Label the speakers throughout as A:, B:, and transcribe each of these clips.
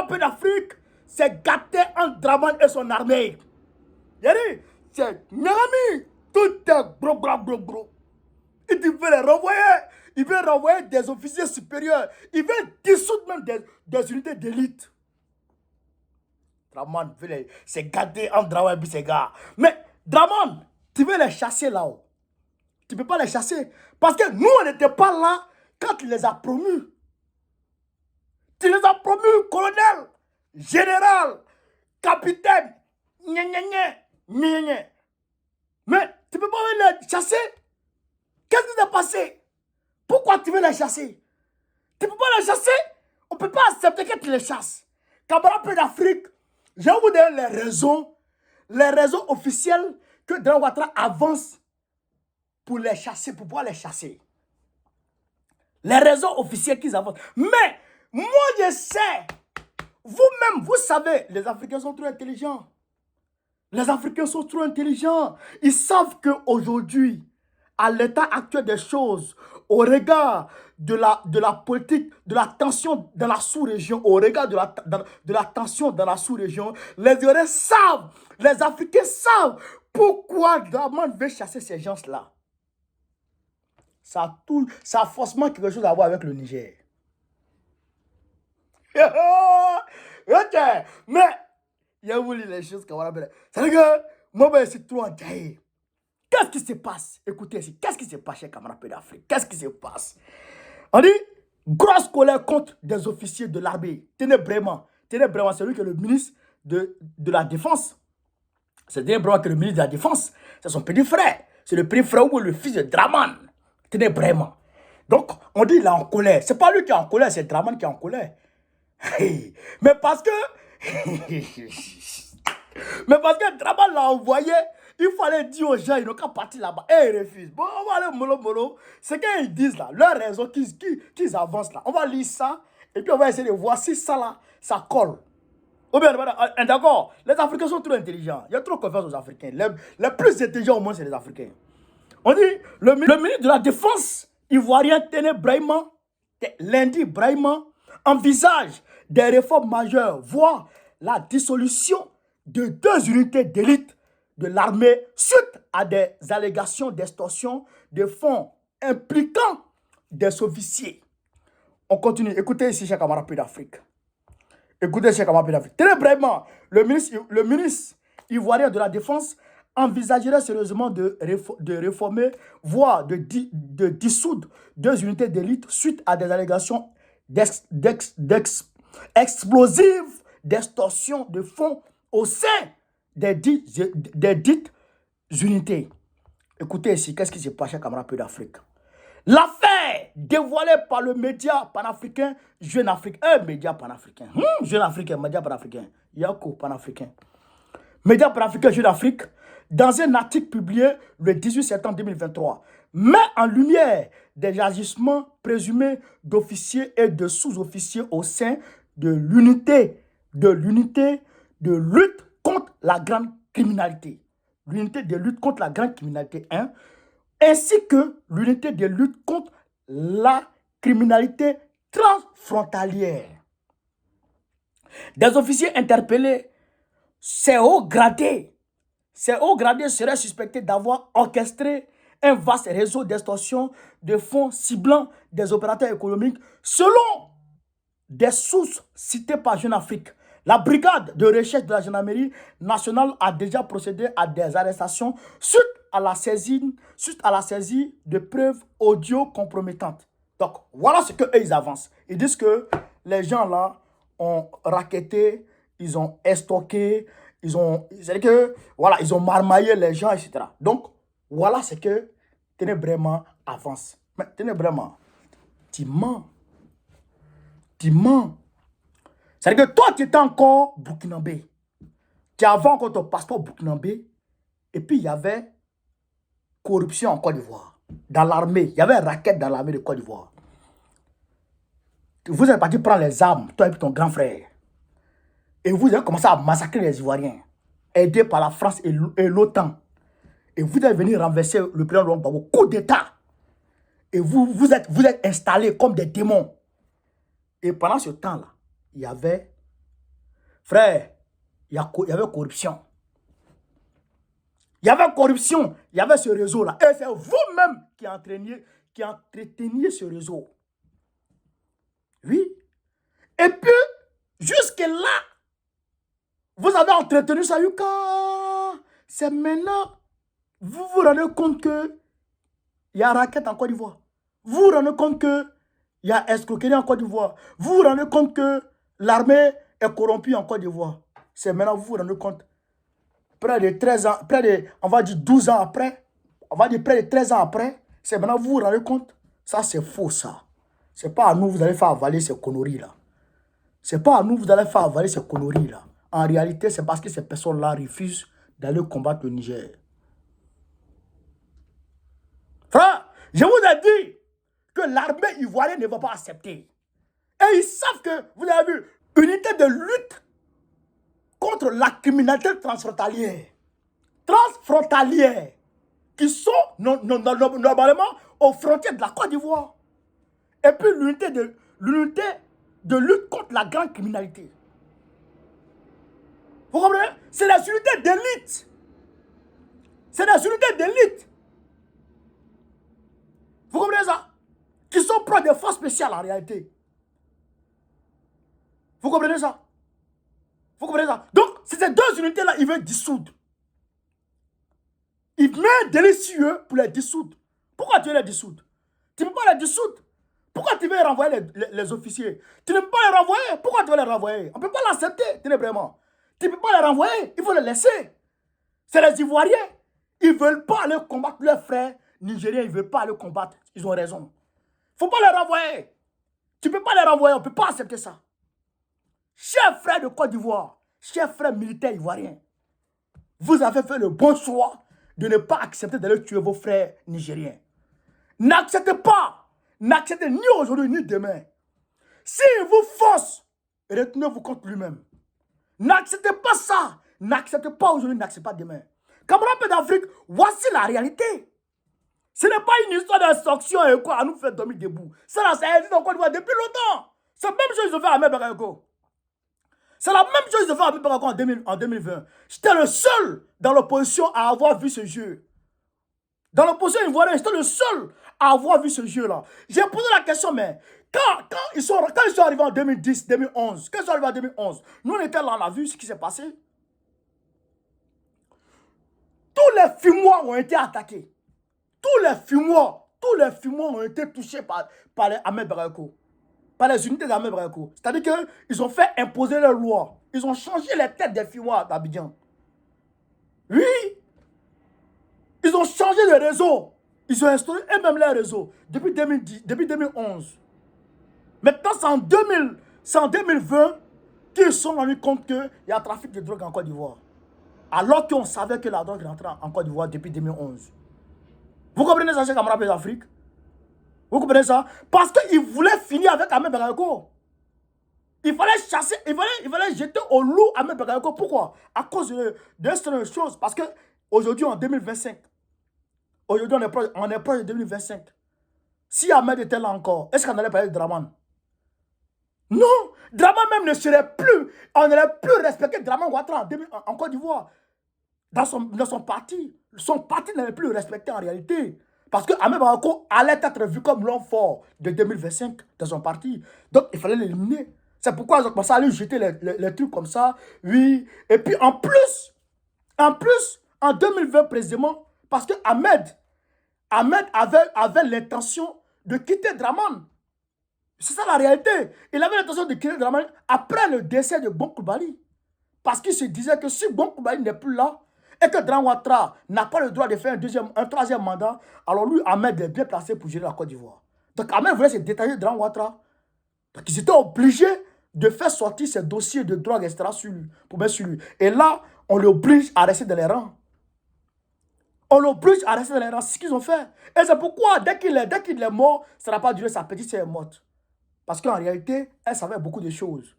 A: Paix d'Afrique s'est gâté entre Draman et son armée. Yari, c'est Nyami, tout est gros. Il veut les renvoyer. Il veut renvoyer des officiers supérieurs. Il veut dissoudre même des unités d'élite. Draman s'est gâté entre Draman et ses gars. Mais Draman, tu veux les chasser là-haut. Tu ne peux pas les chasser. Parce que nous, on n'était pas là quand il les a promus. Tu les as promus colonel, général, capitaine. Mais tu ne peux pas les chasser. Qu'est-ce qui s'est passé? Pourquoi tu veux les chasser? Tu ne peux pas les chasser. On ne peut pas accepter que tu les chasses. Camarade Paix d'Afrique, je vais vous donner les raisons officielles que Draman Ouattara avance pour les chasser, pour pouvoir les chasser. Les raisons officielles qu'ils avancent. Mais, moi je sais, vous-même, vous savez, les Africains sont trop intelligents. Les Africains sont trop intelligents. Ils savent qu'aujourd'hui, à l'état actuel des choses, au regard de la politique, de la tension dans la sous-région, au regard de la tension dans la sous-région, les Européens savent, les Africains savent pourquoi Draman veut chasser ces gens-là. Ça a forcément quelque chose à voir avec le Niger. Ok, mais il y a voulu les choses qu'on va dire. C'est que moi, c'est trop entaillé. Qu'est-ce qui se passe? Écoutez ici, qu'est-ce qui se passe chez Camarade Paix d'Afrique? Qu'est-ce qui se passe? On dit, grosse colère contre des officiers de l'armée. Tenez vraiment, c'est lui qui est le ministre de la Défense. C'est vraiment que le ministre de la Défense, c'est son petit frère. C'est le petit frère ou le fils de Draman. Tenez vraiment. Donc, on dit il est en colère. C'est pas lui qui est en colère, c'est Draman qui est en colère. Mais parce que... Mais parce que Draman l'a envoyé, il fallait dire aux gens, ils n'ont qu'à partir là-bas. Et ils refusent. Bon, on va aller mollo. C'est qu'ils disent là, leur raison qu'ils avancent là. On va lire ça, et puis on va essayer de voir si ça là, ça colle. Ou bien, d'accord, les Africains sont trop intelligents. Il y a trop confiance aux Africains. Les plus intelligents au monde, c'est les Africains. On dit, le ministre de la Défense ivoirien Téné Brahima, lundi Brahima, envisage des réformes majeures, voire la dissolution de 2 unités d'élite de l'armée suite à des allégations d'extorsion de fonds impliquant des officiers. On continue. Écoutez ici, chers camarades d'Afrique. Écoutez, chers camarades d'Afrique. Téné Brahima, le ministre ivoirien de la Défense, envisagerait sérieusement de réformer, voire de dissoudre 2 unités d'élite suite à des allégations explosives d'extorsion de fonds au sein des dites unités. Écoutez ici, qu'est-ce qui se passe chez Camarade d'Afrique? L'affaire dévoilée par le média panafricain Jeune Afrique. Média panafricain. Jeune Africain, média panafricain. Yako panafricain. Média panafricain Jeune Afrique, dans un article publié le 18 septembre 2023, met en lumière des agissements présumés d'officiers et de sous-officiers au sein de l'unité de lutte contre la grande criminalité. L'unité de lutte contre la grande criminalité 1, ainsi que l'unité de lutte contre la criminalité transfrontalière. Des officiers interpellés, ces hauts gradés seraient suspectés d'avoir orchestré un vaste réseau d'extorsion de fonds ciblant des opérateurs économiques selon des sources citées par Jeune Afrique. La brigade de recherche de la gendarmerie nationale a déjà procédé à des arrestations suite à la saisie de preuves audio compromettantes. Donc, voilà ce qu'eux, ils avancent. Ils disent que les gens là ont racketté, ils ont estoqué, ils ont marmaillé les gens, etc. Donc, voilà ce que Téné Brahima avance. Mais Téné Brahima, tu mens. C'est-à-dire que toi, tu étais encore burkinabé. Tu avais encore ton passeport burkinabé. Et puis, il y avait corruption en Côte d'Ivoire. Dans l'armée. Il y avait un racket dans l'armée de Côte d'Ivoire. Vous êtes parti prendre les armes, toi et ton grand frère. Et vous avez commencé à massacrer les Ivoiriens. Aidés par la France et l'OTAN. Et vous êtes venu renverser le président Laurent Gbagbo. Coup d'État. Et vous êtes installés comme des démons. Et pendant ce temps-là, il y avait Frère, il y avait corruption. Il y avait corruption, il y avait ce réseau-là. Et c'est vous-même qui entreteniez ce réseau. Oui. Et puis, jusque-là, vous avez entretenu ça. C'est maintenant, vous vous rendez compte que il y a raquette en Côte d'Ivoire. Vous vous rendez compte que il y a escroquerie en Côte d'Ivoire. Vous vous rendez compte que l'armée est corrompue en Côte d'Ivoire. C'est maintenant vous vous rendez compte. Près de 13 ans, on va dire 12 ans après, on va dire près de 13 ans après, c'est maintenant vous vous rendez compte. Ça, c'est faux, ça. C'est pas à nous vous allez faire avaler ces conneries-là. C'est pas à nous vous allez faire avaler ces conneries-là. En réalité, c'est parce que ces personnes-là refusent d'aller combattre le Niger. Frère, je vous ai dit que l'armée ivoirienne ne va pas accepter. Et ils savent que, vous avez vu, unité de lutte contre la criminalité transfrontalière. Qui sont normalement aux frontières de la Côte d'Ivoire. Et puis l'unité de lutte contre la grande criminalité. Vous comprenez? C'est la unités d'élite. C'est la unités d'élite. Vous comprenez ça? Qui sont proches des forces spéciales en réalité. Vous comprenez ça? Vous comprenez ça? Donc, c'est ces deux unités-là, ils veulent dissoudre. Ils mettent délicieux pour les dissoudre. Pourquoi tu veux les dissoudre? Tu ne peux pas les dissoudre. Pourquoi tu veux renvoyer les officiers? Tu ne peux pas les renvoyer. Pourquoi tu veux les renvoyer? On ne peut pas l'accepter, ténébrément. Tu ne peux pas les renvoyer. Il faut les laisser. C'est les Ivoiriens. Ils ne veulent pas aller combattre leurs frères nigériens. Ils ne veulent pas aller combattre. Ils ont raison. Il ne faut pas les renvoyer. Tu ne peux pas les renvoyer. On ne peut pas accepter ça. Chers frères de Côte d'Ivoire, chers frères militaires ivoiriens, vous avez fait le bon choix de ne pas accepter d'aller tuer vos frères nigériens. N'acceptez pas. N'acceptez ni aujourd'hui ni demain. S'il vous force, retenez-vous contre lui-même. N'acceptez pas ça. N'acceptez pas aujourd'hui, n'acceptez pas demain. Camarades d'Afrique, voici la réalité. Ce n'est pas une histoire d'instruction et quoi, à nous faire dormir debout. Ça, ça existe en Côte d'Ivoire depuis longtemps. C'est la même chose qu'ils ont fait à Ahmed Bakayoko. C'est la même chose qu'ils ont fait à Ahmed Bakayoko en 2020. J'étais le seul dans l'opposition à avoir vu ce jeu. Dans l'opposition ivoirienne, j'étais le seul à avoir vu ce jeu-là. J'ai posé la question, mais quand ils sont arrivés en 2010, 2011, quand ils sont arrivés en 2011, nous on était là, on a vu ce qui s'est passé. Tous les fumoirs ont été attaqués. Tous les fumoirs ont été touchés par les Ahmed Bakayoko, par les unités d'Ahmed Bakayoko. C'est-à-dire qu'ils ont fait imposer leurs lois. Ils ont changé les têtes des fumoirs d'Abidjan. Oui. Ils ont changé le réseau. Ils ont instauré eux-mêmes les réseaux depuis 2010, depuis 2011. Maintenant, c'est en 2020 qu'ils se sont rendus compte qu'il y a trafic de drogue en Côte d'Ivoire. Alors qu'on savait que la drogue rentrait en Côte d'Ivoire depuis 2011. Vous comprenez ça, chers camarades d'Afrique? Vous comprenez ça? Parce qu'ils voulaient finir avec Ahmed Bakayoko. Il fallait chasser, il fallait jeter au loup Ahmed Bakayoko. Pourquoi? À cause de certaines choses. Parce qu'aujourd'hui, en 2025, aujourd'hui, on est proche de 2025. Si Ahmed était là encore, est-ce qu'on allait parler de Draman? Non! Draman même ne serait plus, on n'allait plus respecter Draman Ouattara en Côte d'Ivoire. Dans son parti. Son parti n'allait plus le respecter en réalité. Parce que Ahmed Bakayoko allait être vu comme l'homme fort de 2025 dans son parti. Donc, il fallait l'éliminer. C'est pourquoi ils ont commencé à lui jeter les trucs comme ça. Oui. Et puis, en plus, en 2020 précisément, parce que Ahmed avait l'intention de quitter Draman. C'est ça la réalité. Il avait l'intention de quitter Draman après le décès de Bon Coulibaly. Parce qu'il se disait que si Bon Coulibaly n'est plus là, et que Draman Ouattara n'a pas le droit de faire un troisième mandat, alors lui, Ahmed est bien placé pour gérer la Côte d'Ivoire. Donc Ahmed voulait se détacher de Draman Ouattara. Donc ils étaient obligés de faire sortir ces dossiers de drogue, etc. pour mettre sur lui. Et là, on l'oblige à rester dans les rangs. On l'oblige à rester dans les rangs. C'est ce qu'ils ont fait. Et c'est pourquoi, dès qu'il est mort, ça n'a pas duré, sa petite sœur est morte. Parce qu'en réalité, elle savait beaucoup de choses.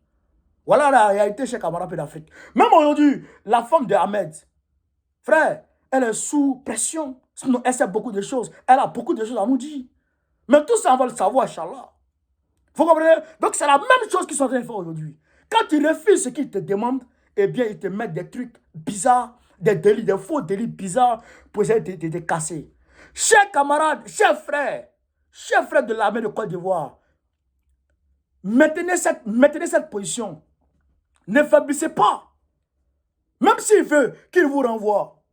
A: Voilà la réalité chez camarades d'Afrique. Même aujourd'hui, la femme de Ahmed, frère, elle est sous pression. Sinon, elle sait beaucoup de choses. Elle a beaucoup de choses à nous dire. Mais tout ça, on va le savoir, Inch'Allah. Vous comprenez? Donc, c'est la même chose qu'ils sont en train de faire aujourd'hui. Quand tu refuses ce qu'ils te demandent, eh bien, ils te mettent des trucs bizarres, des délits, des faux délits bizarres pour essayer de te casser. Chers camarades, chers frères de l'armée de Côte d'Ivoire, maintenez cette position. Ne faiblissez pas. Même s'il veut qu'il vous renvoie.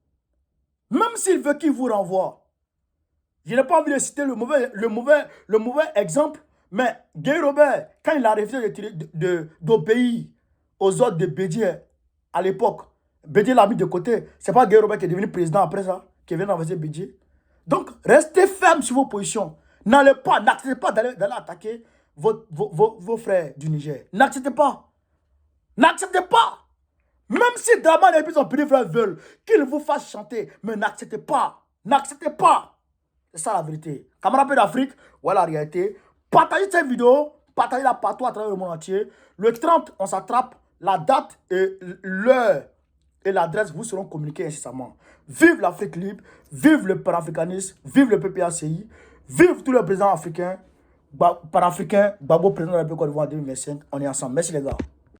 A: Même s'il veut qu'il vous renvoie. Je n'ai pas envie de citer le mauvais exemple, mais Guy Robert, quand il a refusé d'obéir aux ordres de Bédier à l'époque, Bédier l'a mis de côté. Ce n'est pas Guy Robert qui est devenu président après ça, qui vient d'envoyer Bédier. Donc, restez ferme sur vos positions. N'acceptez pas d'aller attaquer vos frères du Niger. N'acceptez pas. N'acceptez pas. Même si Draman et son petit frère veulent qu'ils vous fassent chanter, mais n'acceptez pas. N'acceptez pas. C'est ça la vérité. Camarades d'Afrique, voilà la réalité. Partagez cette vidéo, partagez-la partout à travers le monde entier. Le 30, on s'attrape. La date et l'heure et l'adresse vous seront communiqués incessamment. Vive l'Afrique libre, vive le panafricanisme, vive le PPACI, vive tous les présidents africains, panafricains, Gbagbo président de la République de Côte d'Ivoire en 2025. On est ensemble. Merci les gars.